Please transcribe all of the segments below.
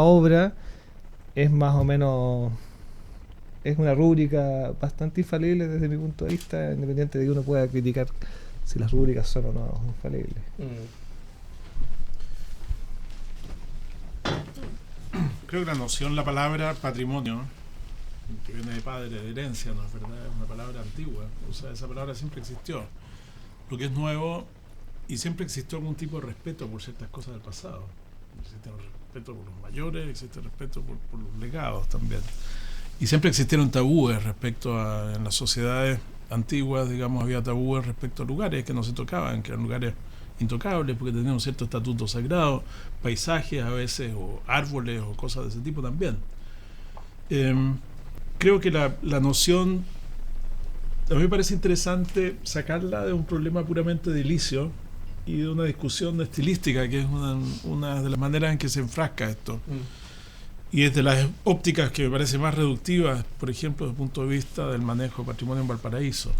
obra es más o menos, es una rúbrica bastante infalible desde mi punto de vista, independiente de que uno pueda criticar si las rúbricas son o no infalibles. Creo que la noción, la palabra patrimonio, que viene de padre, de herencia, ¿no es verdad? Es una palabra antigua, o sea, esa palabra siempre existió. Lo que es nuevo, y siempre existió algún tipo de respeto por ciertas cosas del pasado. Existe un respeto por los mayores, existe respeto por los legados también. Y siempre existieron tabúes respecto a, en las sociedades antiguas, digamos, había tabúes respecto a lugares que no se tocaban, que eran lugares intocables porque tenían un cierto estatuto sagrado, paisajes a veces, o árboles, o cosas de ese tipo también. Creo que la noción, a mí me parece interesante sacarla de un problema puramente edilicio y de una discusión estilística, que es una de las maneras en que se enfrasca esto. Y es de las ópticas que me parece más reductivas, por ejemplo, desde el punto de vista del manejo de patrimonio en Valparaíso.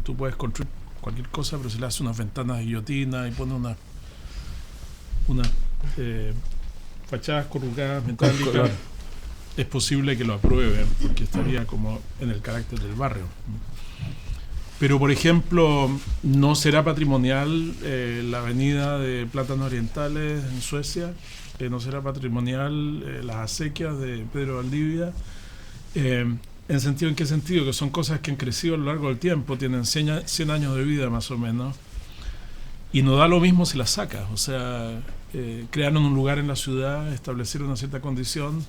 Tú puedes construir cualquier cosa, pero si le haces unas ventanas de guillotina y pones unas fachadas corrugadas metálicas, es posible que lo aprueben, porque estaría como en el carácter del barrio. Pero, por ejemplo, no será patrimonial la avenida de Plátanos Orientales en Suecia, no será patrimonial las acequias de Pedro Valdivia. ¿En qué sentido? Que son cosas que han crecido a lo largo del tiempo, tienen 100 años de vida más o menos, y no da lo mismo si las sacas. O sea, crearon un lugar en la ciudad, establecieron una cierta condición,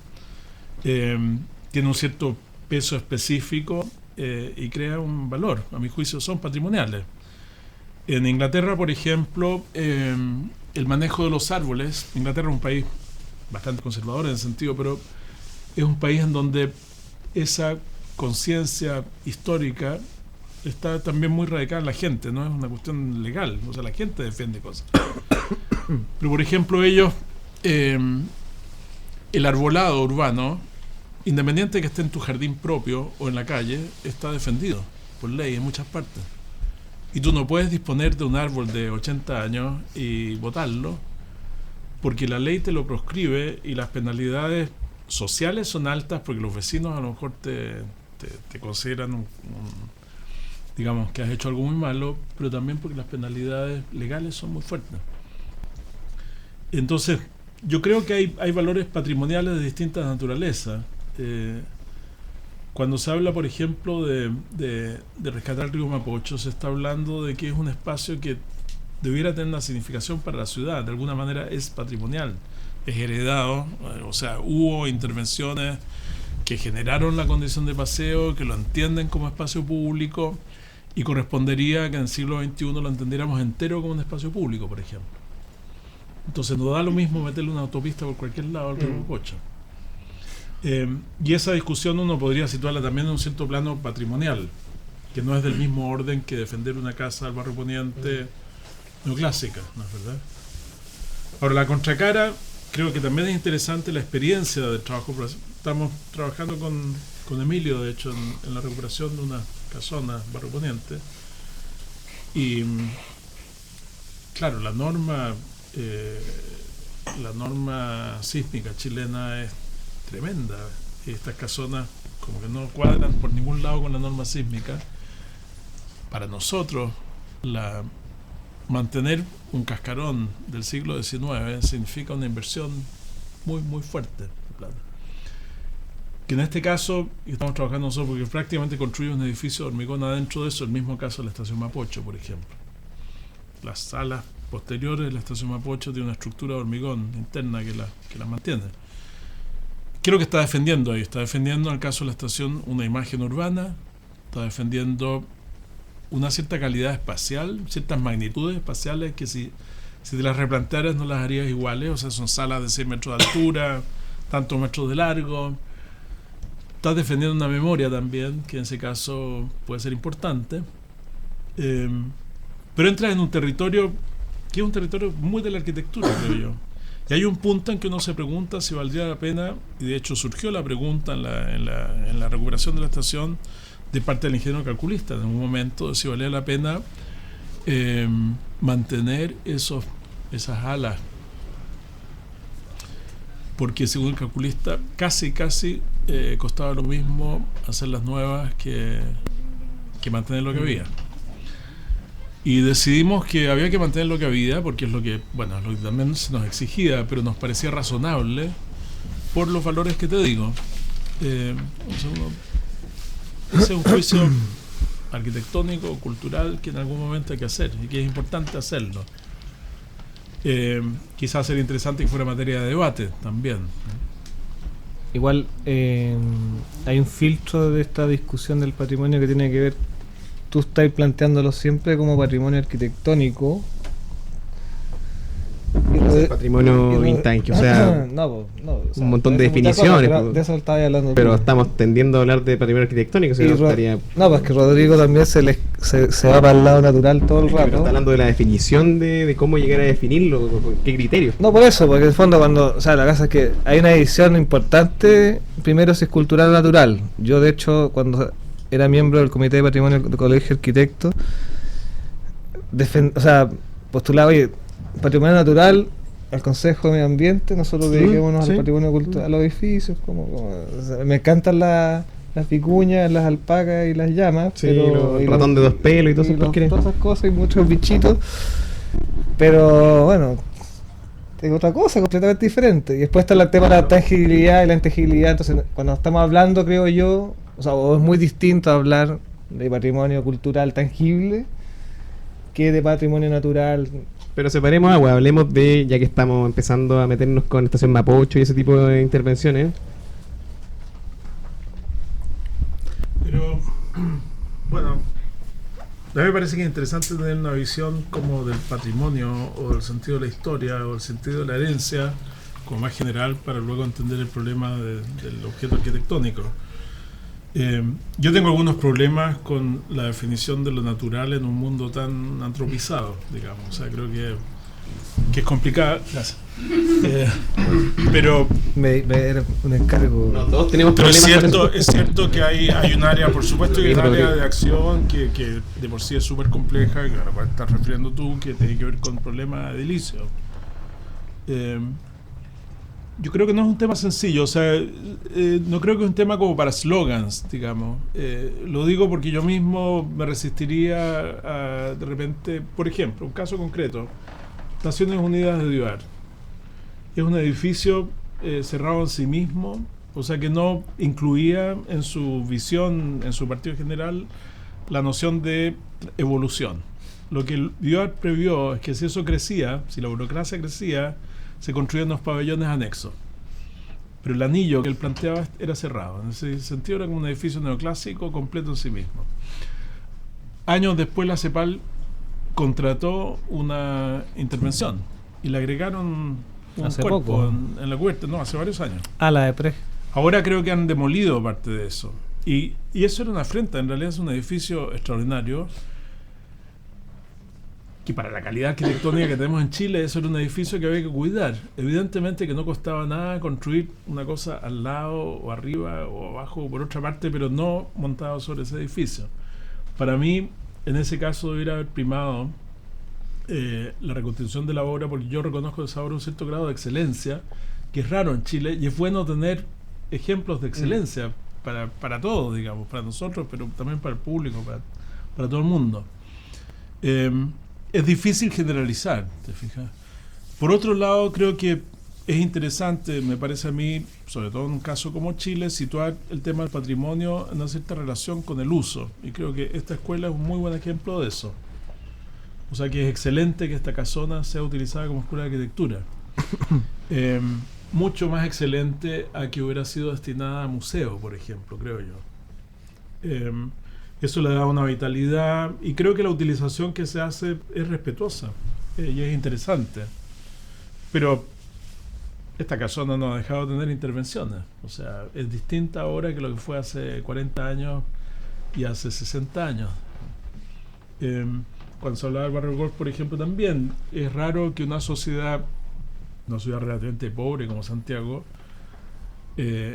tiene un cierto peso específico y crea un valor. A mi juicio son patrimoniales. En Inglaterra, por ejemplo, el manejo de los árboles, Inglaterra es un país bastante conservador en ese sentido, pero es un país en donde esa conciencia histórica está también muy radicada en la gente, no es una cuestión legal, o sea, la gente defiende cosas. Pero, por ejemplo, ellos, el arbolado urbano, independiente de que esté en tu jardín propio o en la calle, está defendido por ley en muchas partes. Y tú no puedes disponer de un árbol de 80 años y botarlo, porque la ley te lo proscribe y las penalidades sociales son altas, porque los vecinos a lo mejor te consideran digamos que has hecho algo muy malo, pero también porque las penalidades legales son muy fuertes. Entonces, yo creo que hay valores patrimoniales de distintas naturalezas. Cuando se habla, por ejemplo, de rescatar el río Mapocho, se está hablando de que es un espacio que debiera tener una significación para la ciudad, de alguna manera es patrimonial, es heredado, o sea, hubo intervenciones que generaron la condición de paseo, que lo entienden como espacio público, y correspondería que en el siglo XXI lo entendiéramos entero como un espacio público, por ejemplo. Entonces no da lo mismo meterle una autopista por cualquier lado al río Mapocho. Y esa discusión uno podría situarla también en un cierto plano patrimonial, que no es del mismo orden que defender una casa del barrio Poniente neoclásica, ¿no es verdad? Ahora, la contracara, creo que también es interesante la experiencia del trabajo. Estamos trabajando con Emilio, de hecho, en la recuperación de una casona barrio Poniente, y claro, la norma sísmica chilena es tremenda. Estas casonas como que no cuadran por ningún lado con la norma sísmica. Para nosotros, mantener un cascarón del siglo XIX significa una inversión muy, muy fuerte de plata. Que en este caso, y estamos trabajando nosotros porque prácticamente construimos un edificio de hormigón adentro de eso, el mismo caso de la estación Mapocho, por ejemplo. Las salas posteriores de la estación Mapocho tienen una estructura de hormigón interna que la mantiene. Creo que está defendiendo ahí, está defendiendo en el caso de la estación una imagen urbana, está defendiendo una cierta calidad espacial, ciertas magnitudes espaciales que si te las replantearas no las harías iguales. O sea, son salas de 6 metros de altura, tantos metros de largo. Estás defendiendo una memoria también, que en ese caso puede ser importante. Pero entras en un territorio que es un territorio muy de la arquitectura, creo yo. Y hay un punto en que uno se pregunta si valdría la pena, y de hecho surgió la pregunta en la recuperación de la estación de parte del ingeniero calculista en un momento, de si valía la pena mantener esas alas porque según el calculista casi costaba lo mismo hacer las nuevas que mantener lo que había. Y decidimos que había que mantener lo que había, porque es lo que, bueno, lo que también se nos exigía, pero nos parecía razonable por los valores que te digo. Ese es un juicio arquitectónico, cultural, que en algún momento hay que hacer y que es importante hacerlo. Quizás sería interesante que fuera materia de debate también. Igual hay un filtro de esta discusión del patrimonio que tiene que ver, tú estás planteándolo siempre como patrimonio arquitectónico. El patrimonio intangible, o sea, un montón de definiciones, de eso estaba hablando pero tú. estamos tendiendo a hablar de patrimonio arquitectónico. Pues que Rodrigo también se va para el lado natural todo el rato. Pero está hablando de la definición de cómo llegar a definirlo, qué criterios. No, por eso, porque en el fondo la cosa es que hay una división importante, primero si es cultural o natural. Yo de hecho, cuando era miembro del Comité de Patrimonio del Colegio de Arquitectos, postulaba, oye, patrimonio natural al Consejo de Medio Ambiente, nosotros dediquémonos al patrimonio cultural, a los edificios, me encantan las vicuñas, las alpacas y las llamas, pero el ratón de dos pelos y todas esas cosas y muchos bichitos, pero bueno, es otra cosa completamente diferente. Y después está el tema de la tangibilidad y la intangibilidad. Entonces, cuando estamos hablando, creo yo, o es muy distinto hablar de patrimonio cultural tangible que de patrimonio natural. Pero separemos agua, hablemos de, ya que estamos empezando a meternos con Estación Mapocho y ese tipo de intervenciones. Pero, bueno, a mí me parece que es interesante tener una visión como del patrimonio o del sentido de la historia o del sentido de la herencia como más general para luego entender el problema del objeto arquitectónico. Yo tengo algunos problemas con la definición de lo natural en un mundo tan antropizado, digamos. O sea, creo que es complicado. Gracias. Pero me era un encargo. No, todos tenemos pero problemas. es cierto que hay un área, por supuesto, que hay un área de acción que de por sí es súper compleja, que a la cual estás refiriendo tú, que tiene que ver con problemas edilicios. Yo creo que no es un tema sencillo, o sea, no creo que es un tema como para slogans, digamos. Lo digo porque yo mismo me resistiría a, de repente, por ejemplo, un caso concreto, Naciones Unidas de Divar. Es un edificio cerrado en sí mismo, o sea que no incluía en su visión, en su partido general, la noción de evolución. Lo que el Divar previó es que si eso crecía, si la burocracia crecía, se construían unos pabellones anexos. Pero el anillo que él planteaba era cerrado. En ese sentido era como un edificio neoclásico completo en sí mismo. Años después la CEPAL contrató una intervención y le agregaron un hace cuerpo poco en la cubierta, no, hace varios años. La de Pre. Ahora creo que han demolido parte de eso. Y eso era una afrenta, en realidad es un edificio extraordinario, que para la calidad arquitectónica que tenemos en Chile, eso era un edificio que había que cuidar. Evidentemente que no costaba nada construir una cosa al lado, o arriba, o abajo, o por otra parte, pero no montado sobre ese edificio. Para mí, en ese caso, debería haber primado la reconstrucción de la obra, porque yo reconozco esa obra un cierto grado de excelencia, que es raro en Chile, y es bueno tener ejemplos de excelencia para todos, digamos, para nosotros, pero también para el público, para todo el mundo. Es difícil generalizar, ¿te fijas? Por otro lado, creo que es interesante, me parece a mí, sobre todo en un caso como Chile, situar el tema del patrimonio en una cierta relación con el uso. Y creo que esta escuela es un muy buen ejemplo de eso. O sea que es excelente que esta casona sea utilizada como escuela de arquitectura. Mucho más excelente a que hubiera sido destinada a museo, por ejemplo, creo yo. Eso le da una vitalidad y creo que la utilización que se hace es respetuosa y es interesante. Pero esta casona no ha dejado de tener intervenciones. O sea, es distinta ahora que lo que fue hace 40 años y hace 60 años. Cuando se hablaba del barrio Golf, por ejemplo, también es raro que una ciudad relativamente pobre como Santiago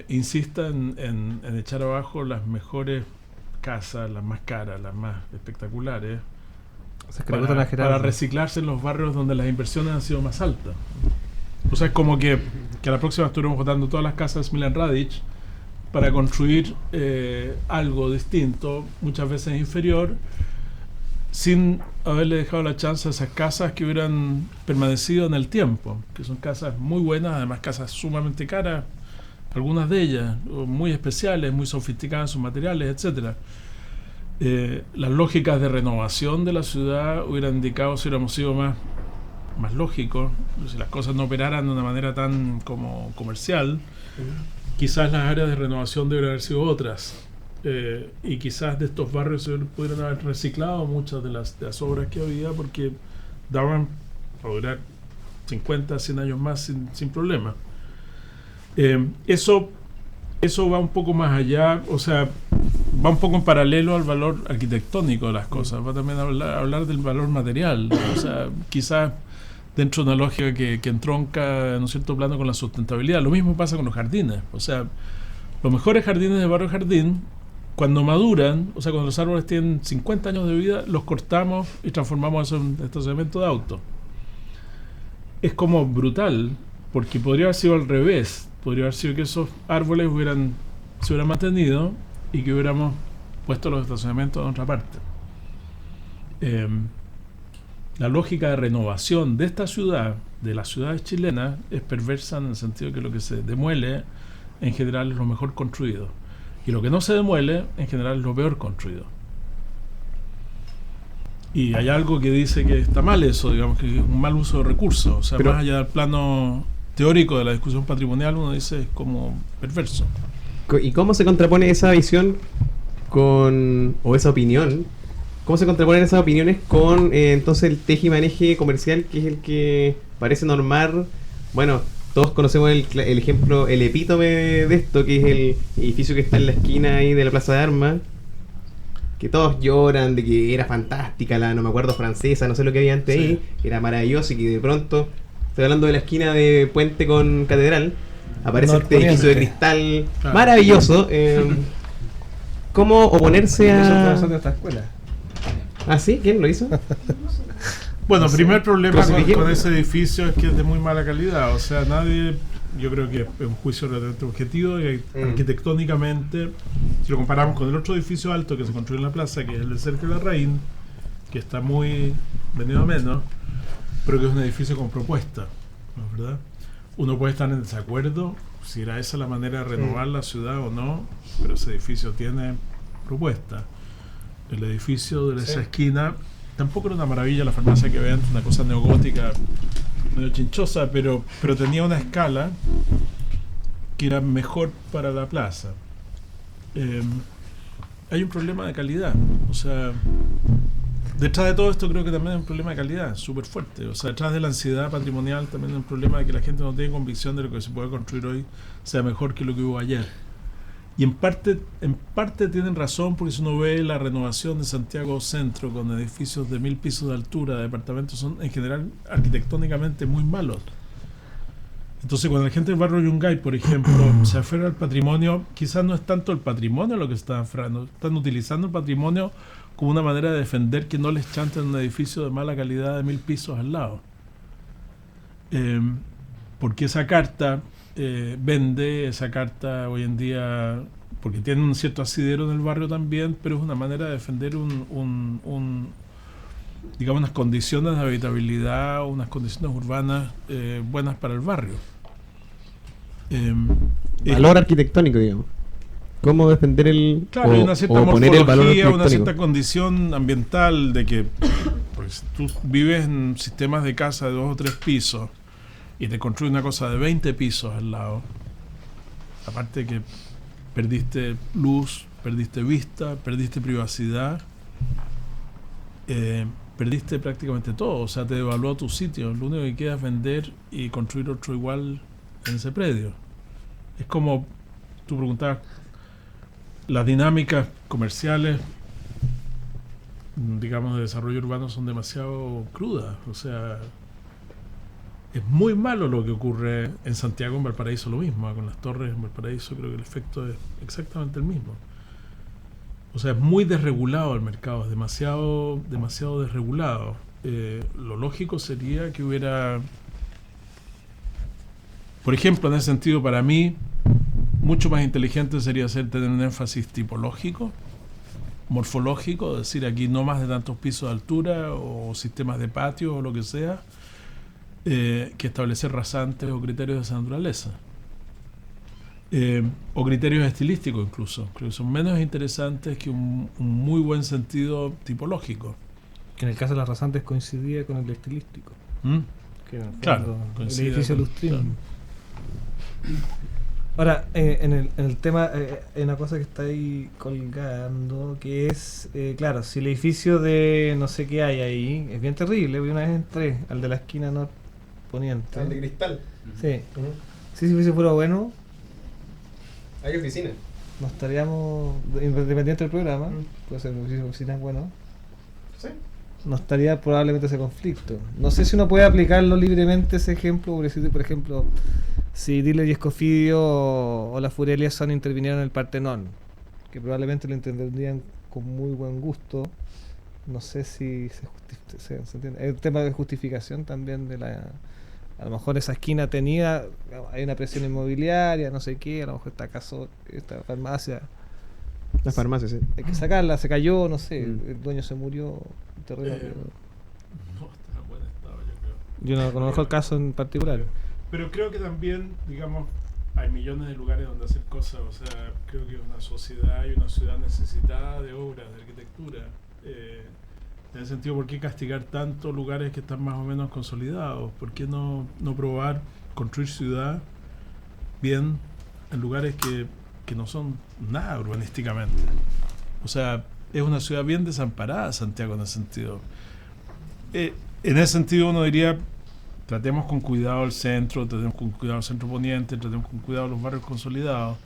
insista en echar abajo las mejores casas, las más caras, las más espectaculares, para reciclarse en los barrios donde las inversiones han sido más altas. O sea, es como que que a la próxima estuviéramos botando todas las casas Milan Radic para construir algo distinto, muchas veces inferior, sin haberle dejado la chance a esas casas que hubieran permanecido en el tiempo, que son casas muy buenas, además casas sumamente caras, algunas de ellas, muy especiales, muy sofisticadas en sus materiales, etcétera. Las lógicas de renovación de la ciudad hubieran indicado, si hubiéramos sido más lógicos, si las cosas no operaran de una manera tan como comercial, quizás las áreas de renovación deberían haber sido otras. Y quizás de estos barrios se pudieran haber reciclado muchas de las obras que había, porque daban para durar 50, 100 años más sin problema. Eso va un poco más allá, o sea, va un poco en paralelo al valor arquitectónico de las cosas, va también a hablar del valor material, o sea, quizás dentro de una lógica que entronca en un cierto plano con la sustentabilidad. Lo mismo pasa con los jardines, o sea, los mejores jardines de Barrio Jardín, cuando maduran, o sea, cuando los árboles tienen 50 años de vida, los cortamos y transformamos eso en estacionamiento de autos. Es como brutal, porque podría haber sido al revés. Podría haber sido que esos árboles se hubieran mantenido y que hubiéramos puesto los estacionamientos en otra parte. La lógica de renovación de esta ciudad, de las ciudades chilenas, es perversa en el sentido que lo que se demuele en general es lo mejor construido. Y lo que no se demuele, en general, es lo peor construido. Y hay algo que dice que está mal eso, digamos, que es un mal uso de recursos. O sea, más allá del plano teórico de la discusión patrimonial, uno dice es como perverso. ¿Y cómo se contrapone esa visión o esa opinión? ¿Cómo se contraponen esas opiniones con entonces el tejimaneje comercial, que es el que parece normar? Bueno, todos conocemos el ejemplo, el epítome de esto, que es el edificio que está en la esquina ahí de la Plaza de Armas, que todos lloran de que era fantástica la, no me acuerdo, francesa, no sé lo que había antes ahí, que era maravilloso, y que de pronto, estoy hablando de la esquina de Puente con Catedral, aparece este edificio de cristal maravilloso. ¿Cómo oponerse a...? Eso de esta escuela. ¿Ah, sí? ¿Quién lo hizo? Bueno, el primer problema Clasifiquemos. con ese edificio es que es de muy mala calidad. O sea, nadie, yo creo que es un juicio relativamente objetivo y arquitectónicamente, si lo comparamos con el otro edificio alto que se construyó en la plaza, que es el de Cercle Larraín, que está muy venido a menos, pero que es un edificio con propuesta, ¿no es verdad? Uno puede estar en desacuerdo si era esa la manera de renovar la ciudad o no, pero ese edificio tiene propuesta. El edificio de esa esquina tampoco era una maravilla, la farmacia que vean, una cosa neogótica medio chinchosa, pero tenía una escala que era mejor para la plaza. Hay un problema de calidad, o sea, detrás de todo esto creo que también hay un problema de calidad súper fuerte. O sea, detrás de la ansiedad patrimonial también hay un problema de que la gente no tiene convicción de lo que se puede construir hoy sea mejor que lo que hubo ayer. Y en parte tienen razón, porque si uno ve la renovación de Santiago Centro con edificios de 1000 pisos de altura, de departamentos, son en general arquitectónicamente muy malos. Entonces, cuando la gente del barrio Yungay, por ejemplo, se aferra al patrimonio, quizás no es tanto el patrimonio lo que están aferrando, están utilizando el patrimonio como una manera de defender que no les chanten un edificio de mala calidad de 1000 pisos al lado. Porque esa carta vende, esa carta hoy en día, porque tiene un cierto asidero en el barrio también, pero es una manera de defender digamos, unas condiciones de habitabilidad, unas condiciones urbanas buenas para el barrio. Valor arquitectónico, digamos. ¿Cómo defender el... Claro, hay una cierta poner el valor morfología, una arquitectónico? cierta condición ambiental de que pues, tú vives en sistemas de casa de 2 o 3 pisos y te construyes una cosa de 20 pisos al lado. Aparte que perdiste luz, perdiste vista, perdiste privacidad, perdiste prácticamente todo. O sea, te devaluó tu sitio. Lo único que queda es vender y construir otro igual en ese predio. Es como tú preguntabas, las dinámicas comerciales, digamos, de desarrollo urbano son demasiado crudas. O sea, es muy malo lo que ocurre en Santiago, en Valparaíso lo mismo. Con las torres en Valparaíso creo que el efecto es exactamente el mismo. O sea, es muy desregulado el mercado, es demasiado desregulado. Lo lógico sería que hubiera Por ejemplo, en ese sentido, para mí, mucho más inteligente sería tener un énfasis tipológico, morfológico, es decir, aquí no más de tantos pisos de altura o sistemas de patio o lo que sea, que establecer rasantes o criterios de esa naturaleza. O criterios estilísticos incluso, creo que son menos interesantes que un muy buen sentido tipológico. Que en el caso de las rasantes coincidía con el estilístico. ¿Mm? Que en el fondo, Claro, el coincide edificio con- Lustrini. claro. Ahora, en el tema, hay una cosa que está ahí colgando, que es, claro, si el edificio de no sé qué hay ahí, es bien terrible, porque una vez entré al de la esquina norponiente. El de cristal. Sí. Si ese edificio fuera bueno, Hay oficina. no estaríamos, independiente del programa, Mm. puede ser un edificio de oficinas bueno, Sí. no estaría probablemente ese conflicto. No sé si uno puede aplicarlo libremente ese ejemplo, porque si, por ejemplo, si Diller y Escofidio o la Furelia Son intervinieron en el Partenón, que probablemente lo entenderían con muy buen gusto, no sé si se entiende. El tema de justificación también de la... A lo mejor esa esquina tenía, hay una presión inmobiliaria, no sé qué, a lo mejor esta farmacia, La farmacia, sí. hay que sacarla, se cayó, no sé, Mm. el dueño se murió, terreno. No está en buen estado, yo creo. Yo no conozco el caso en particular. Pero creo que también, digamos, hay millones de lugares donde hacer cosas. O sea, creo que una sociedad y una ciudad necesitada de obras, de arquitectura. En ese sentido, ¿por qué castigar tanto lugares que están más o menos consolidados? ¿Por qué no probar construir ciudad bien en lugares que no son nada urbanísticamente? O sea, es una ciudad bien desamparada, Santiago, en ese sentido. En ese sentido uno diría, tratemos con cuidado el centro, tratemos con cuidado el centro poniente, tratemos con cuidado los barrios consolidados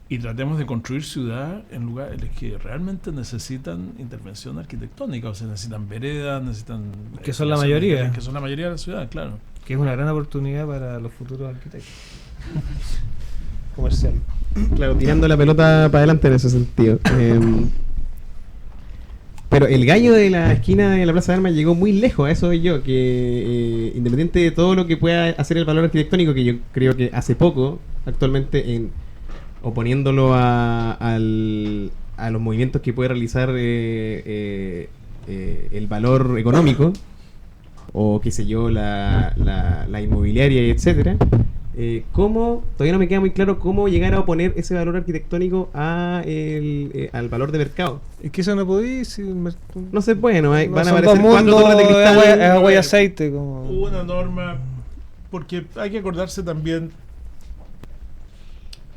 y tratemos de construir ciudad en lugares que realmente necesitan intervención arquitectónica, o sea, necesitan veredas, necesitan... Que son la mayoría. Que son la mayoría de la ciudad, claro. Que es una gran oportunidad para los futuros arquitectos. Comercial. Claro, tirando la pelota para adelante en ese sentido. Pero el gallo de la esquina de la Plaza de Armas llegó muy lejos, a eso soy yo, que independiente de todo lo que pueda hacer el valor arquitectónico, que yo creo que hace poco, actualmente, oponiéndolo a los movimientos que puede realizar el valor económico, o qué sé yo, la inmobiliaria, y etcétera. Todavía no me queda muy claro cómo llegar a oponer ese valor arquitectónico al valor de mercado. Es que eso no podía si No sé, bueno, van a son aparecer dos cuatro mundos, torres de cristal. es agua y aceite. Como... Hubo una norma, porque hay que acordarse también,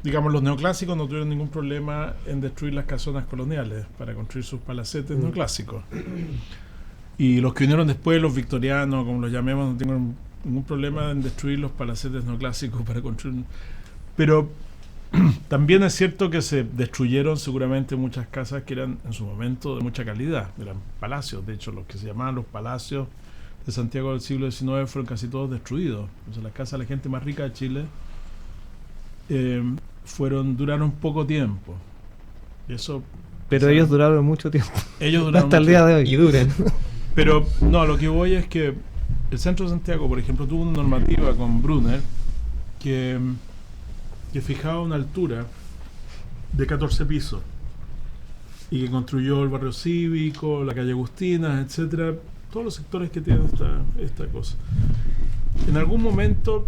digamos, los neoclásicos no tuvieron ningún problema en destruir las casonas coloniales para construir sus palacetes neoclásicos. Y los que vinieron después, los victorianos, como los llamemos, no tienen ningún problema en destruir los palacetes neoclásicos para construir. Pero también es cierto que se destruyeron seguramente muchas casas que eran en su momento de mucha calidad, eran palacios. De hecho, los que se llamaban los palacios de Santiago del siglo XIX fueron casi todos destruidos. O sea, las casas de la gente más rica de Chile duraron poco tiempo. Y eso, Pero o sea, ellos duraron mucho tiempo. ellos duraron Hasta el mucho día de hoy. Y duran. Pero no, lo que voy es que el centro de Santiago, por ejemplo, tuvo una normativa con Brunner que fijaba una altura de 14 pisos y que construyó el barrio cívico, la calle Agustina, etcétera, todos los sectores que tienen esta cosa. En algún momento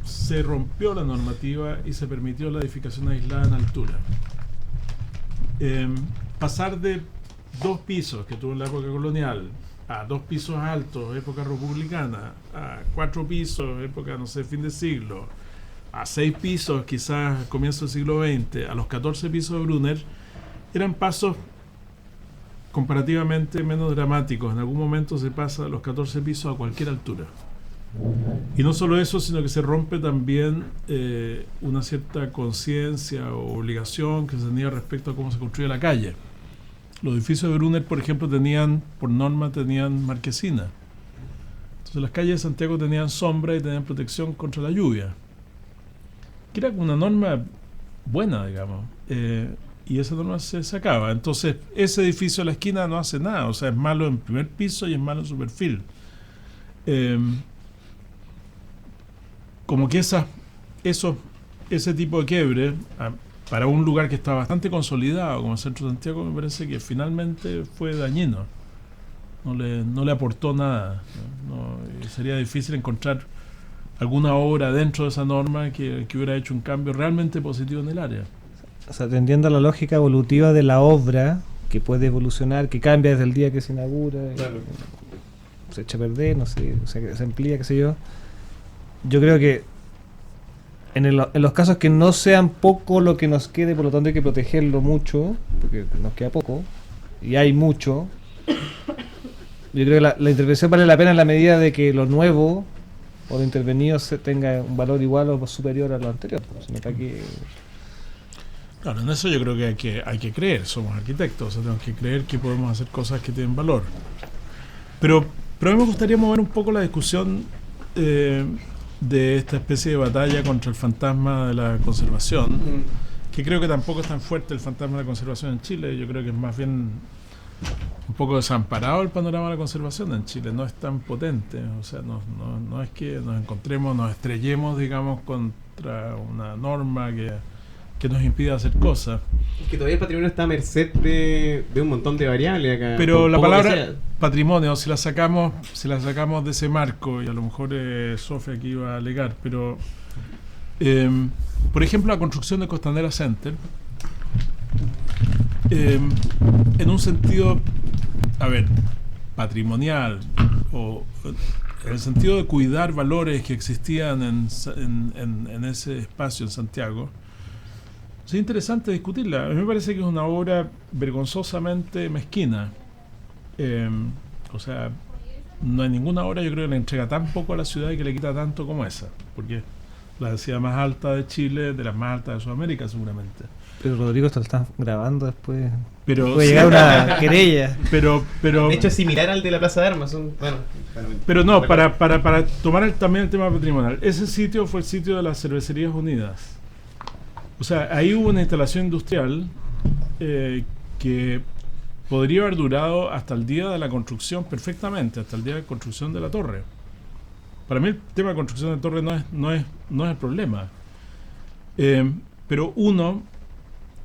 se rompió la normativa y se permitió la edificación aislada en altura. Pasar de 2 pisos que tuvo en la época colonial a 2 pisos altos, época republicana, a 4 pisos, época, no sé, fin de siglo, a 6 pisos, quizás comienzo del siglo XX, a los 14 pisos de Brunner, eran pasos comparativamente menos dramáticos. En algún momento se pasa de los 14 pisos a cualquier altura. Y no solo eso, sino que se rompe también una cierta conciencia o obligación que se tenía respecto a cómo se construye la calle. Los edificios de Brunner, por ejemplo, por norma tenían marquesina. Entonces las calles de Santiago tenían sombra y tenían protección contra la lluvia. Que era una norma buena, digamos. Y esa norma se sacaba. Entonces ese edificio de la esquina no hace nada. O sea, es malo en primer piso y es malo en su perfil. como que ese tipo de quiebre, para un lugar que está bastante consolidado como el centro de Santiago, me parece que finalmente fue dañino. No le aportó nada. Y sería difícil encontrar alguna obra dentro de esa norma que hubiera hecho un cambio realmente positivo en el área. O sea, atendiendo a la lógica evolutiva de la obra, que puede evolucionar, que cambia desde el día que se inaugura, Claro. se echa a perder, no sé, o sea, que se amplía, qué sé yo. Yo creo que en los casos que no sean poco lo que nos quede, por lo tanto hay que protegerlo mucho, porque nos queda poco, y hay mucho. Yo creo que la intervención vale la pena en la medida de que lo nuevo o lo intervenido tenga un valor igual o superior a lo anterior. Sino que aquí, Claro, en eso yo creo que hay que creer, somos arquitectos, o sea, tenemos que creer que podemos hacer cosas que tienen valor. Pero a mí me gustaría mover un poco la discusión de esta especie de batalla contra el fantasma de la conservación, que creo que tampoco es tan fuerte el fantasma de la conservación en Chile. Yo creo que es más bien un poco desamparado el panorama de la conservación en Chile, no es tan potente. O sea, no es que nos estrellemos, digamos, contra una norma que nos impide hacer cosas. Es que todavía el patrimonio está a merced de un montón de variables acá. Pero por la poco que palabra sea. patrimonio, si la sacamos de ese marco, y a lo mejor Sofía aquí iba a alegar, pero por ejemplo la construcción de Costanera Center, en un sentido, a ver, patrimonial, o en el sentido de cuidar valores que existían en ese espacio en Santiago, es interesante discutirla. A mí me parece que es una obra vergonzosamente mezquina. O sea, no hay ninguna obra, yo creo, que le entrega tan poco a la ciudad y que le quita tanto como esa, porque es la densidad más alta de Chile, de las más altas de Sudamérica seguramente. pero Rodrigo, esto lo están grabando después. Pero Puede llegar una querella. pero De hecho, es similar al de la Plaza de Armas. pero no, para tomar también el tema patrimonial, ese sitio fue el sitio de las Cervecerías Unidas. O sea, ahí hubo una instalación industrial que podría haber durado hasta el día de la construcción perfectamente, hasta el día de la construcción de la torre. Para mí el tema de construcción de torre no es el problema. Pero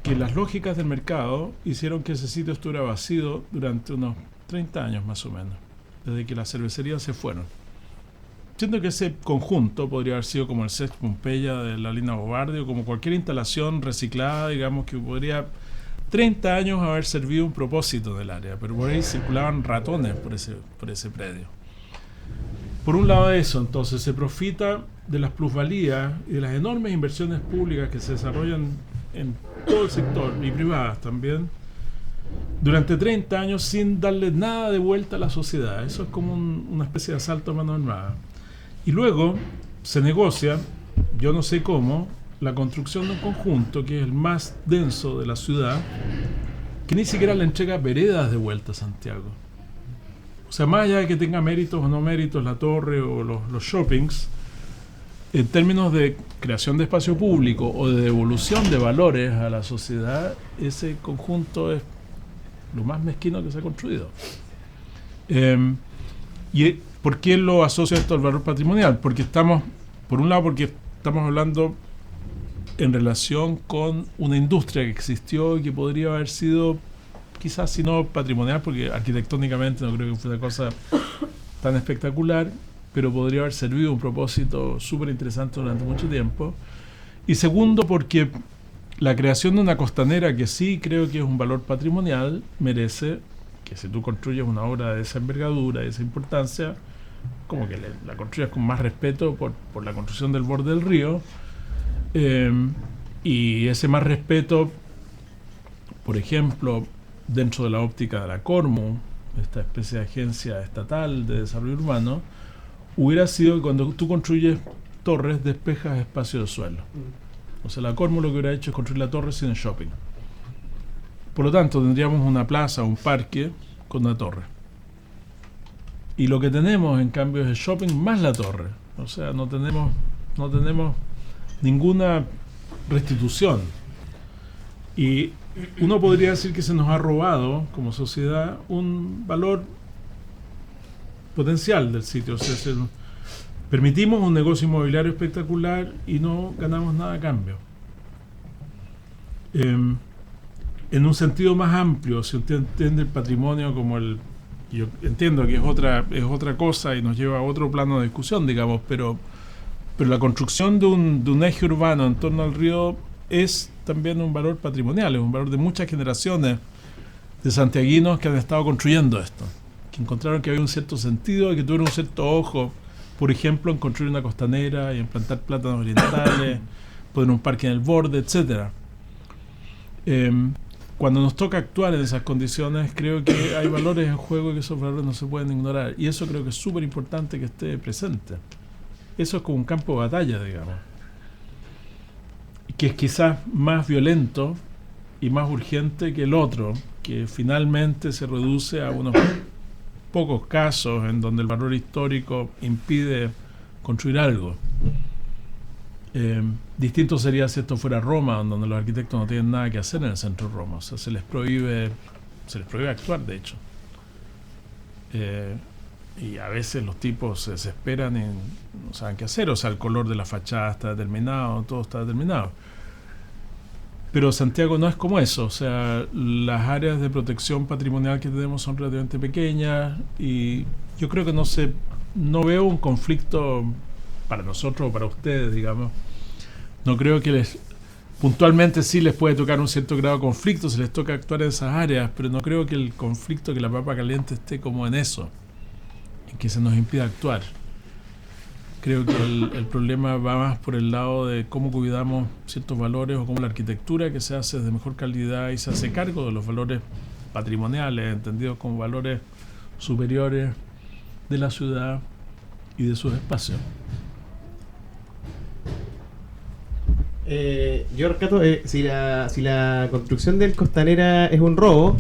que las lógicas del mercado hicieron que ese sitio estuviera vacío durante unos 30 años más o menos, desde que las cervecerías se fueron. Siento que ese conjunto podría haber sido como el Sex Pompeya de la Lina Bobardi, o como cualquier instalación reciclada, digamos, que podría 30 años haber servido un propósito del área, pero por ahí circulaban ratones por ese predio. Por un lado eso, entonces se profita de las plusvalías y de las enormes inversiones públicas que se desarrollan en todo el sector, y privadas también, durante 30 años sin darle nada de vuelta a la sociedad. Eso es como una especie de asalto a mano armada. Y luego se negocia, yo no sé cómo, la construcción de un conjunto que es el más denso de la ciudad, que ni siquiera le entrega veredas de vuelta a Santiago. O sea, más allá de que tenga méritos o no méritos la torre o los shoppings, en términos de creación de espacio público o de devolución de valores a la sociedad, ese conjunto es lo más mezquino que se ha construido. ¿Y por qué lo asocio esto al valor patrimonial? Porque por un lado, porque estamos hablando en relación con una industria que existió y que podría haber sido, quizás si no patrimonial, porque arquitectónicamente no creo que fue una cosa tan espectacular, pero podría haber servido un propósito súper interesante durante mucho tiempo. Y segundo, porque la creación de una costanera, que sí creo que es un valor patrimonial, merece que si tú construyes una obra de esa envergadura, de esa importancia, como que la construyas con más respeto por la construcción del borde del río, y ese más respeto, por ejemplo, dentro de la óptica de la Cormu, esta especie de agencia estatal de desarrollo urbano, hubiera sido que cuando tú construyes torres, despejas espacio de suelo. O sea, la Cormu lo que hubiera hecho es construir la torre sin el shopping. Por lo tanto, tendríamos una plaza, un parque con una torre. Y lo que tenemos, en cambio, es el shopping más la torre. O sea, no tenemos ninguna restitución. Y uno podría decir que se nos ha robado, como sociedad, un valor potencial del sitio. O sea, permitimos un negocio inmobiliario espectacular y no ganamos nada a cambio. En un sentido más amplio, si usted entiende el patrimonio como yo entiendo que es otra cosa y nos lleva a otro plano de discusión, digamos, pero la construcción de un eje urbano en torno al río es también un valor patrimonial, es un valor de muchas generaciones de santiaguinos que han estado construyendo esto, que encontraron que había un cierto sentido y que tuvieron un cierto ojo, por ejemplo, en construir una costanera y en plantar plátanos orientales, poner un parque en el borde, etcétera. Cuando nos toca actuar en esas condiciones, creo que hay valores en juego y que esos valores no se pueden ignorar. Y eso creo que es súper importante que esté presente. Eso es como un campo de batalla, digamos. Que es quizás más violento y más urgente que el otro, que finalmente se reduce a unos pocos casos en donde el valor histórico impide construir algo. Distinto sería si esto fuera Roma, donde los arquitectos no tienen nada que hacer en el centro de Roma. O sea, se les prohíbe actuar, de hecho. Y a veces los tipos se desesperan y no saben qué hacer. O sea, el color de la fachada está determinado, todo está determinado. Pero Santiago no es como eso. O sea, las áreas de protección patrimonial que tenemos son relativamente pequeñas y yo creo que no veo un conflicto para nosotros o para ustedes, digamos. No creo que puntualmente sí les puede tocar un cierto grado de conflicto, se les toca actuar en esas áreas, pero no creo que el conflicto, que la papa caliente esté como en eso, en que se nos impida actuar. Creo que el problema va más por el lado de cómo cuidamos ciertos valores o cómo la arquitectura que se hace es de mejor calidad y se hace cargo de los valores patrimoniales, entendidos como valores superiores de la ciudad y de sus espacios. Yo rescato, si la construcción del Costanera es un robo,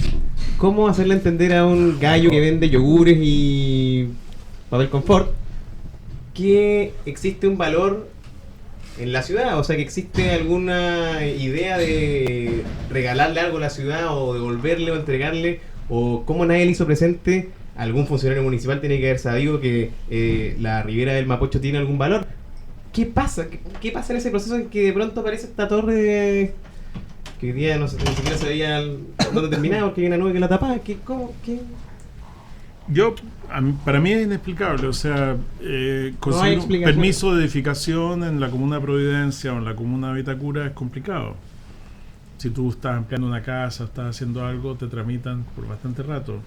¿cómo hacerle entender a un gallo que vende yogures y papel confort que existe un valor en la ciudad? O sea, que existe alguna idea de regalarle algo a la ciudad o devolverle o entregarle, o cómo nadie le hizo presente. Algún funcionario municipal tiene que haber sabido que la ribera del Mapocho tiene algún valor. ¿Qué pasa? ¿Qué pasa en ese proceso en que de pronto aparece esta torre que hoy día ni siquiera se veía dónde terminaba porque hay una nube que la tapaba? Para mí es inexplicable. O sea, conseguir un permiso de edificación en la comuna de Providencia o en la comuna de Vitacura es complicado. Si tú estás ampliando una casa, estás haciendo algo, te tramitan por bastante rato.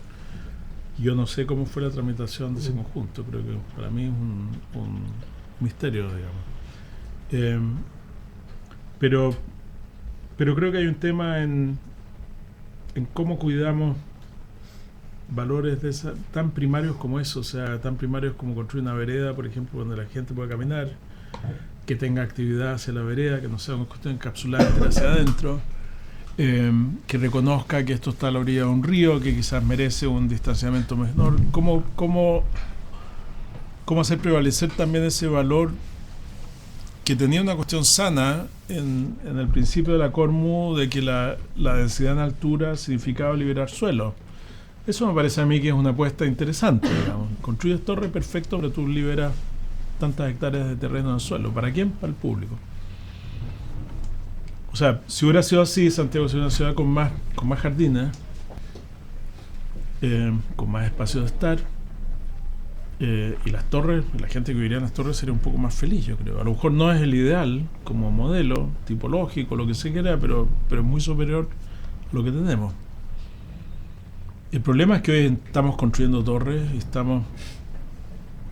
Yo no sé cómo fue la tramitación de ese conjunto. Creo que para mí es un misterio, digamos. Pero creo que hay un tema en cómo cuidamos valores tan primarios como eso, o sea, tan primarios como construir una vereda, por ejemplo, donde la gente pueda caminar, que tenga actividad hacia la vereda, que no sea una cuestión encapsulada hacia adentro, que reconozca que esto está a la orilla de un río, que quizás merece un distanciamiento menor. ¿Cómo hacer prevalecer también ese valor que tenía una cuestión sana en el principio de la Cormu, de que la densidad en altura significaba liberar suelo? Eso me parece a mí que es una apuesta interesante, digamos. Construyes torre, perfecto, pero tú liberas tantas hectáreas de terreno en el suelo. ¿Para quién? Para el público. O sea, si hubiera sido así, Santiago sería una ciudad con más jardines, con más espacio de estar, y las torres, la gente que viviría en las torres sería un poco más feliz, yo creo. A lo mejor no es el ideal como modelo tipológico, lo que se quiera, pero es muy superior a lo que tenemos. El problema es que hoy estamos construyendo torres y estamos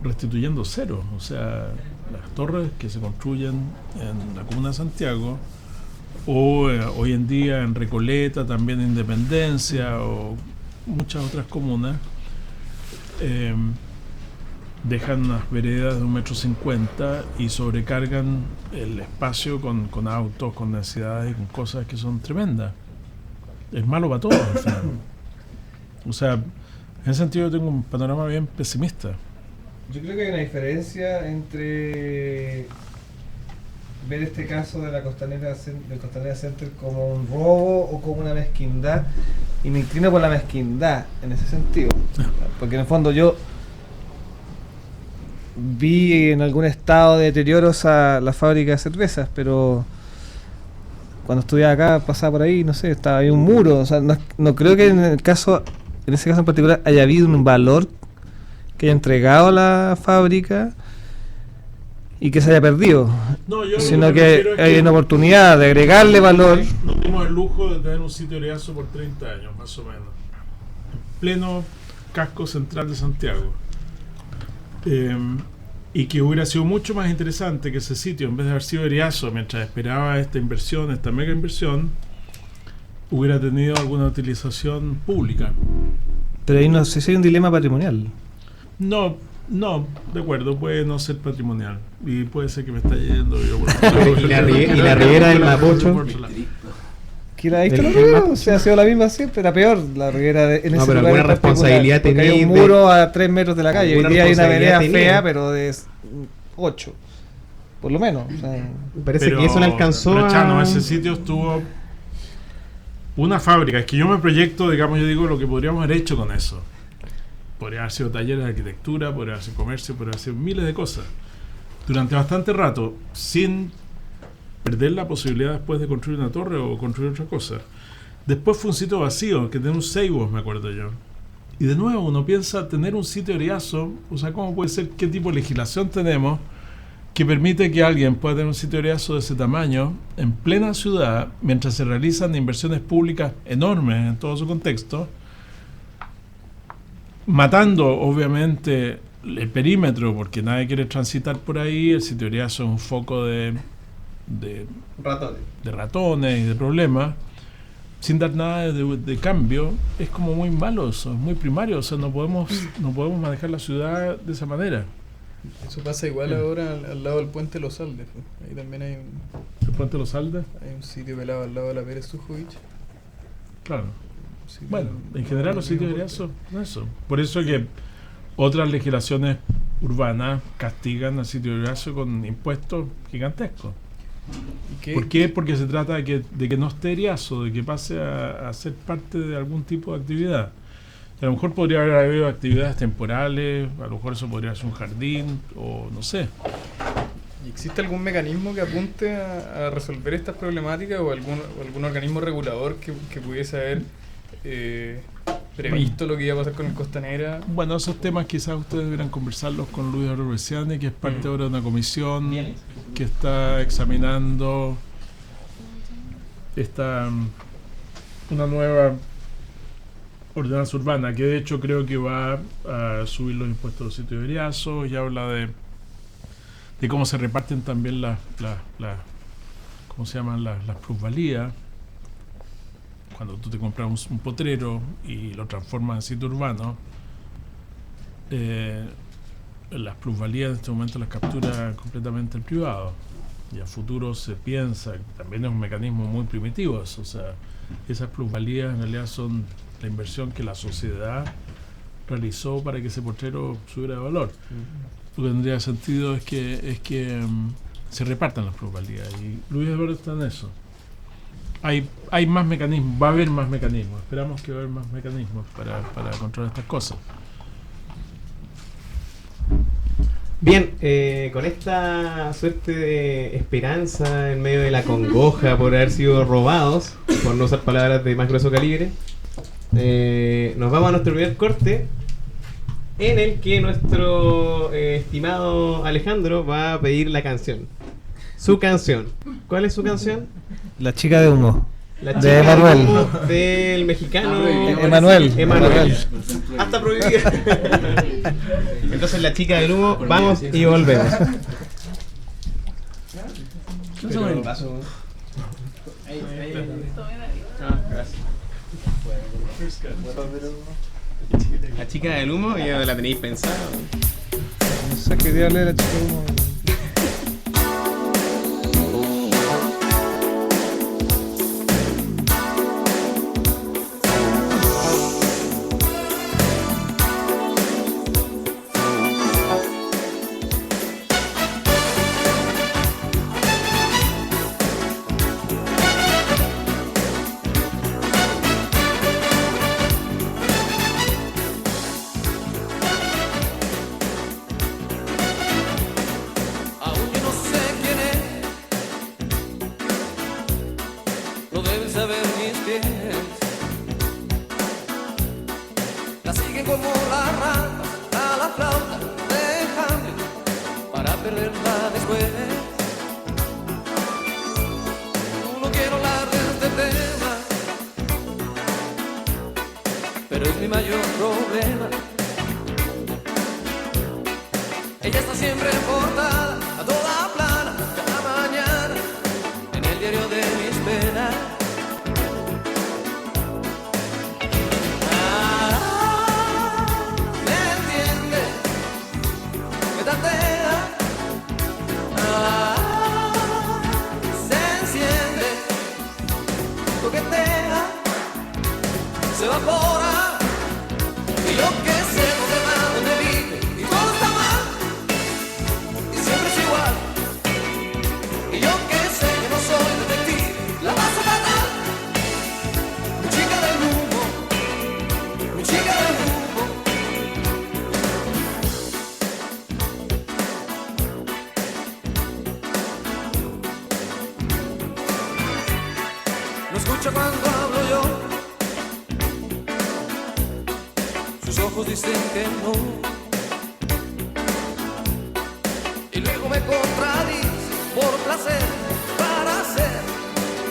restituyendo cero. O sea, las torres que se construyen en la comuna de Santiago o hoy en día en Recoleta, también en Independencia o muchas otras comunas, dejan unas veredas de 1,50 m y sobrecargan el espacio con autos, con densidades y con cosas que son tremendas. Es malo para todos, al final. O sea, en ese sentido yo tengo un panorama bien pesimista. Yo creo que hay una diferencia entre ver este caso de la Costanera Center como un robo o como una mezquindad, y me inclino por la mezquindad en ese sentido, porque en el fondo yo vi en algún estado de deterioro la fábrica de cervezas, pero cuando estudiaba acá pasaba por ahí, no sé, estaba ahí un muro. O sea, no creo que en ese caso en particular haya habido un valor que haya entregado la fábrica y que se haya perdido, No, yo sino lo me que refiero es hay una oportunidad de agregarle valor. Nos dimos el lujo de tener un sitio de Oriazo por 30 años, más o menos. En pleno casco central de Santiago. Y que hubiera sido mucho más interesante que ese sitio, en vez de haber sido Eriazo, mientras esperaba esta inversión, esta mega inversión, hubiera tenido alguna utilización pública. Pero ahí no sé si hay un dilema patrimonial. No, de acuerdo, puede no ser patrimonial. Y puede ser que me está yendo. ¿Y la Riviera del Mapocho? Que ahí está Del- lo del mismo, mapa. o sea, ha sido la misma siempre, era peor la Riviera en No, ese pero lugar alguna en particular, responsabilidad porque hay tenéis un de- muro a 3 metros de la calle. Hoy Alguna día hay una vereda responsabilidad fea, tenías. pero de 8, por lo menos. O sea, Me parece que eso le alcanzó pero, Chano, a... ese sitio estuvo una fábrica. Es que yo me proyecto, digamos, yo digo lo que podríamos haber hecho con eso. Podría haber sido talleres de arquitectura, podría haber sido comercio, podría haber sido miles de cosas. Durante bastante rato, sin perder la posibilidad después de construir una torre o construir otra cosa. Después fue un sitio vacío, que tenía un Seibos, me acuerdo yo. Y de nuevo uno piensa tener un sitio Oriazo, o sea, ¿cómo puede ser? ¿Qué tipo de legislación tenemos que permite que alguien pueda tener un sitio Oriazo de ese tamaño en plena ciudad, mientras se realizan inversiones públicas enormes en todo su contexto, matando obviamente el perímetro, porque nadie quiere transitar por ahí? El sitio Oriazo es un foco de ratones y de problemas, sin dar nada de cambio. Es como muy malo eso, es muy primario. O sea, no podemos manejar la ciudad de esa manera. Eso pasa igual ahora al lado del puente Los Aldes. Pues. Ahí también hay ¿El puente Los Aldes? un sitio pelado al lado de la Pérez Sujovic. Claro. Bueno, en general los sitios de Oriazo, eso. Por eso que otras legislaciones urbanas castigan al sitio de Oriazo con impuestos gigantescos. ¿Por qué? Porque se trata de que no esté Eriazo, de que pase a ser parte de algún tipo de actividad. A lo mejor podría haber habido actividades temporales, a lo mejor eso podría ser un jardín, o no sé. ¿Y existe algún mecanismo que apunte a resolver estas problemáticas o algún organismo regulador que pudiese haber previsto lo que iba a pasar con el Costanera? Bueno, esos temas quizás ustedes deberán conversarlos con Luis Arrobesiani, que es parte ahora de una comisión que está examinando una nueva ordenanza urbana, que de hecho creo que va a subir los impuestos a los sitios de Eriazo, y habla de cómo se reparten también ¿cómo se llaman? Las plusvalías. Cuando tú te compras un potrero y lo transformas en sitio urbano, las plusvalías en este momento las captura completamente el privado, y a futuro se piensa, también es un mecanismo muy primitivo eso, o sea, esas plusvalías en realidad son la inversión que la sociedad realizó para que ese potrero subiera de valor. Lo que tendría sentido es que se repartan las plusvalías, y Luis Eduardo está en eso. Hay más mecanismos, va a haber más mecanismos, esperamos que va a haber más mecanismos para controlar estas cosas. Bien, con esta suerte de esperanza en medio de la congoja por haber sido robados, por no usar palabras de más grueso calibre, nos vamos a nuestro primer corte, en el que nuestro estimado Alejandro va a pedir la canción. Su canción. ¿Cuál es su canción? La chica de humo. La De chica Emanuel. del humo del mexicano Emanuel. Hasta prohibida. Entonces la chica del humo, vamos y volvemos. La chica del humo, ya la tenéis pensada. No sé qué diablo es la chica de humo. pies. La siguen como las ratas a la flauta de Hamlet para perderla después. No quiero hablar de este tema, pero es mi mayor problema. Ella está siempre en portada, a toda plana, cada mañana, en el diario de mis penas. Me entiende, me tantea, se enciende, coquetea, se evapora, y yo que sé dónde va, dónde vive, y todo está mal, y siempre es igual, y yo que sé que no soy detective, la paso fatal, mi chica del humo, mi chica del humo. No escucha cuando hablo yo, sus ojos dicen que no, y luego me contradice por placer, para hacer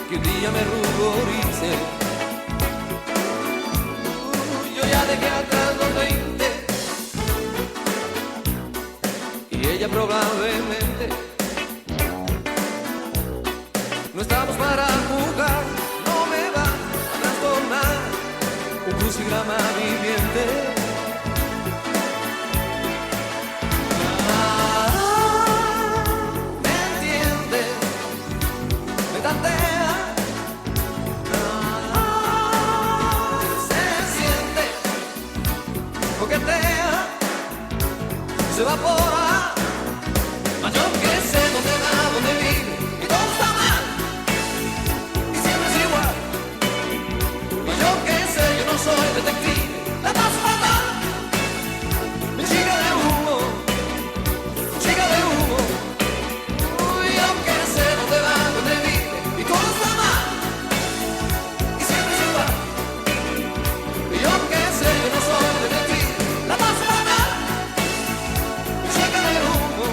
que un día me ruborice. Yo ya dejé atrás los 20 y ella probablemente. No estamos para jugar, no me va a trastornar un crucigrama viviente. Me entiende, me tantea, se siente, coquetea, se evapora, mas yo que sé dónde va, dónde vive, y todo está mal, y siempre es igual, mas yo que sé, yo no soy detective, la paso fatal, mi chica de humo, chica de humo. Uy, aunque sé dónde va, dónde vive, y todo está mal, y siempre es igual, y yo que sé, yo no soy detective, la paso fatal, mi chica de humo,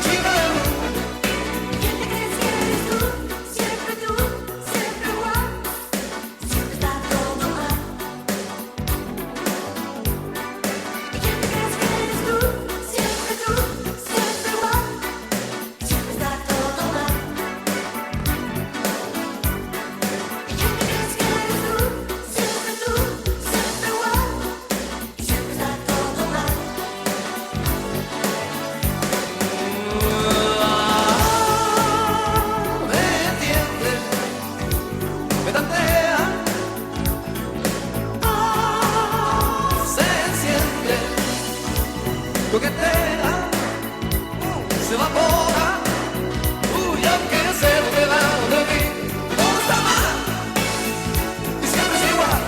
chica de humo. ¿Quién te crees que eres tú? Siempre igual. Siempre está todo mal. ¿Y quién te crees que eres tú? Siempre igual. Siempre está todo mal. ¿Y quién te crees que eres tú? Siempre igual. Y siempre está todo mal. Me entiende, me tantea, se enciende, coquetea, se evapora. Uy, aunque sé dónde va, dónde vive, todo está mal, y siempre es igual.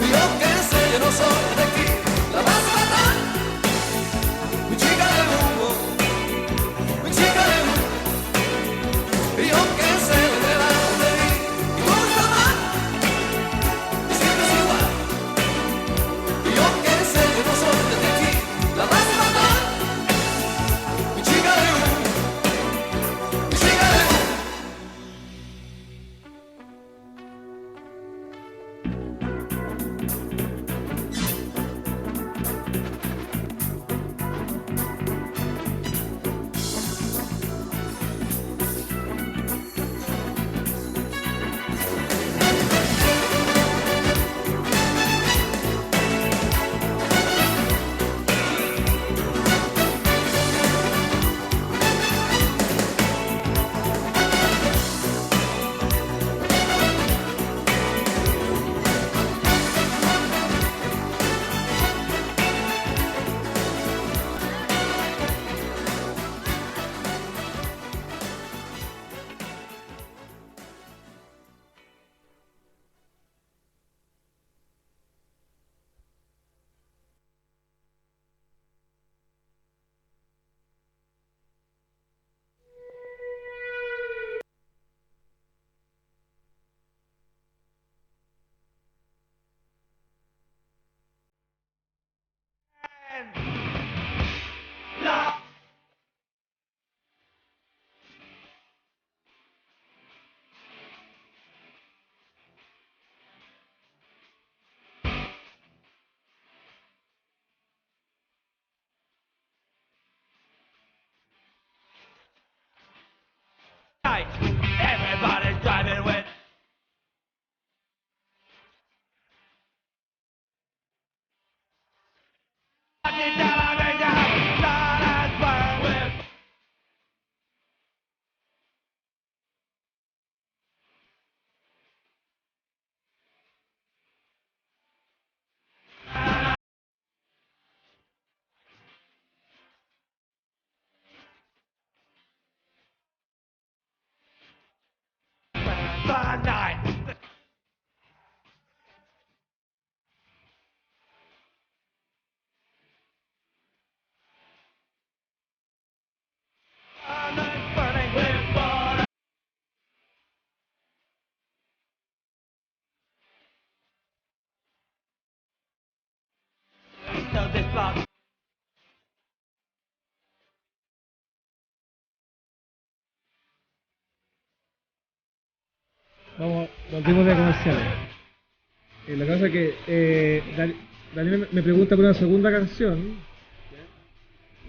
Y yo que sé, yo no soy detective, la paso fatal, mi chica de humo, mi chica de humo. Y aunque sé dónde va, dónde vive, y todo está mal, y siempre es igual. Y aunque sé, yo no soy detective, la paso fatal, mi chica de humo, mi chica de humo. night. Everybody's driving with. The night. Burning with water. So this block. Volvimos de comerciales. La cosa es que Daniel me pregunta por una segunda canción.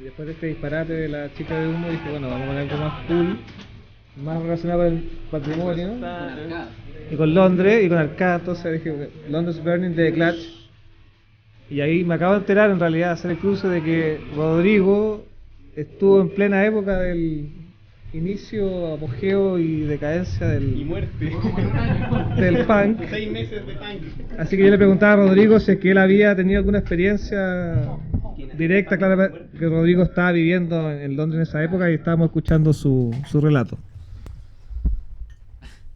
Y después de este disparate de la chica de humo, dije, bueno, vamos a poner algo más cool, más relacionado con el patrimonio. Y con Londres y con Arcada, entonces dije, London's Burning de The Clash. Y ahí me acabo de enterar, en realidad, hacer el cruce de que Rodrigo estuvo en plena época del inicio, apogeo y decadencia del muerte. del punk. 6 meses de punk. Así que yo le preguntaba a Rodrigo si es que él había tenido alguna experiencia directa, claro, que Rodrigo estaba viviendo en Londres en esa época y estábamos escuchando su relato.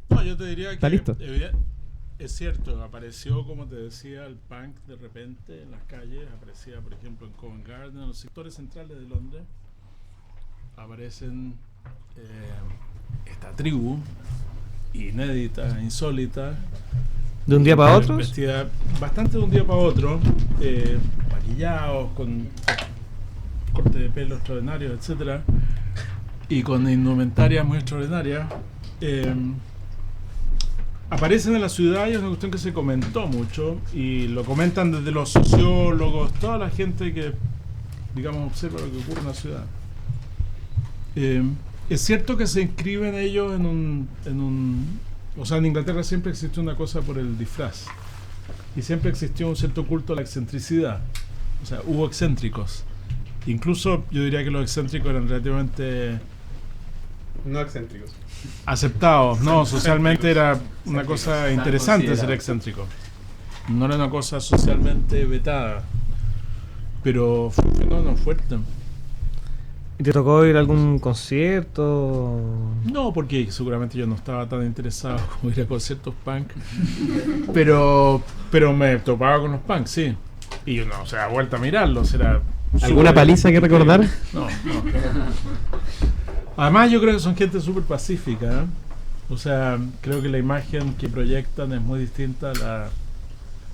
No, yo te diría que ¿Está listo? Es cierto, apareció, como te decía, el punk de repente en las calles, aparecía por ejemplo en Covent Garden, en los sectores centrales de Londres, aparecen esta tribu inédita, insólita, ¿De un día para otro? vestida bastante de un día para otro, maquillados, con corte de pelo extraordinarios, etcétera, y con indumentaria muy extraordinaria. Aparecen en la ciudad y es una cuestión que se comentó mucho y lo comentan desde los sociólogos, toda la gente que, digamos, observa lo que ocurre en la ciudad. Es cierto que se inscriben ellos en un... O sea, en Inglaterra siempre existió una cosa por el disfraz y siempre existió un cierto culto a la excentricidad. O sea, hubo excéntricos. Incluso yo diría que los excéntricos eran relativamente No excéntricos. aceptados, no, socialmente era una cosa interesante ser excéntrico. No era una cosa socialmente vetada, pero fue un fenómeno fuerte. ¿Y te tocó ir a algún concierto? No, porque seguramente yo no estaba tan interesado como ir a conciertos punk, pero me topaba con los punk, sí. Y yo no, o sea, vuelta a mirarlos, era... ¿Alguna súper- paliza que recordar? No. Además yo creo que son gente súper pacífica, ¿eh? O sea, creo que la imagen que proyectan es muy distinta a la...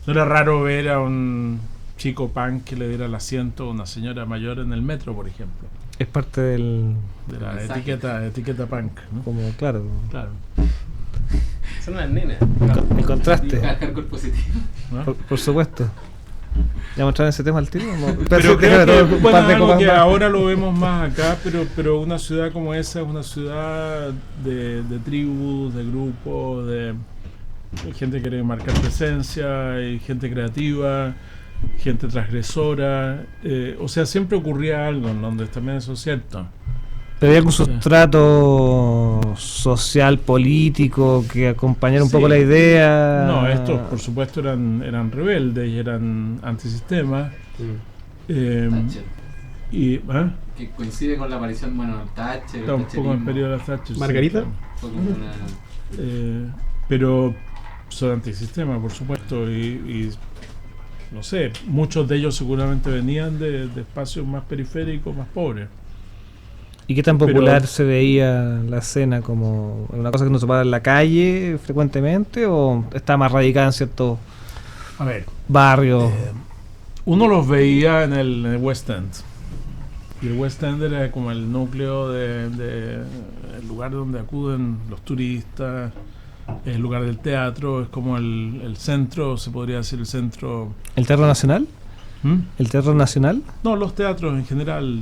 No era raro ver a un chico punk que le diera el asiento a una señora mayor en el metro, por ejemplo. Es parte del... De la etiqueta punk, ¿no? como, claro, Claro. Son unas nenas. el contraste, Hardcore positivo. ¿no? por supuesto. ¿Ya mostraron ese tema al tiro? Pero creo que, un bueno, par de algo copas que más. ahora lo vemos más acá, pero una ciudad como esa es una ciudad de tribus, de grupos, de gente que quiere marcar presencia, y gente creativa, gente transgresora. O sea, siempre ocurría algo en Londres, también eso es cierto. ¿Pero había algún Sí. sustrato social, político que acompañara un Sí. poco la idea? No, estos por supuesto eran rebeldes y eran antisistema. Thatcher. Y Que coincide con la aparición, bueno, Thatcher. está un poco en el periodo de la Thatcher. sí, ¿Margarita? claro. Fue como una... Pero son antisistema, por supuesto, y no sé, muchos de ellos seguramente venían de espacios más periféricos, más pobres. ¿Y qué tan popular Pero- se veía la escena? ¿Como una cosa que nos topaba en la calle frecuentemente o está más radicada en ciertos A ver, barrios? uno los veía en el West End. Y el West End era como el núcleo el lugar donde acuden los turistas, el lugar del teatro, es como el centro, se podría decir el centro. ¿El Teatro Nacional? ¿Mm? ¿El Teatro Nacional? No, los teatros en general,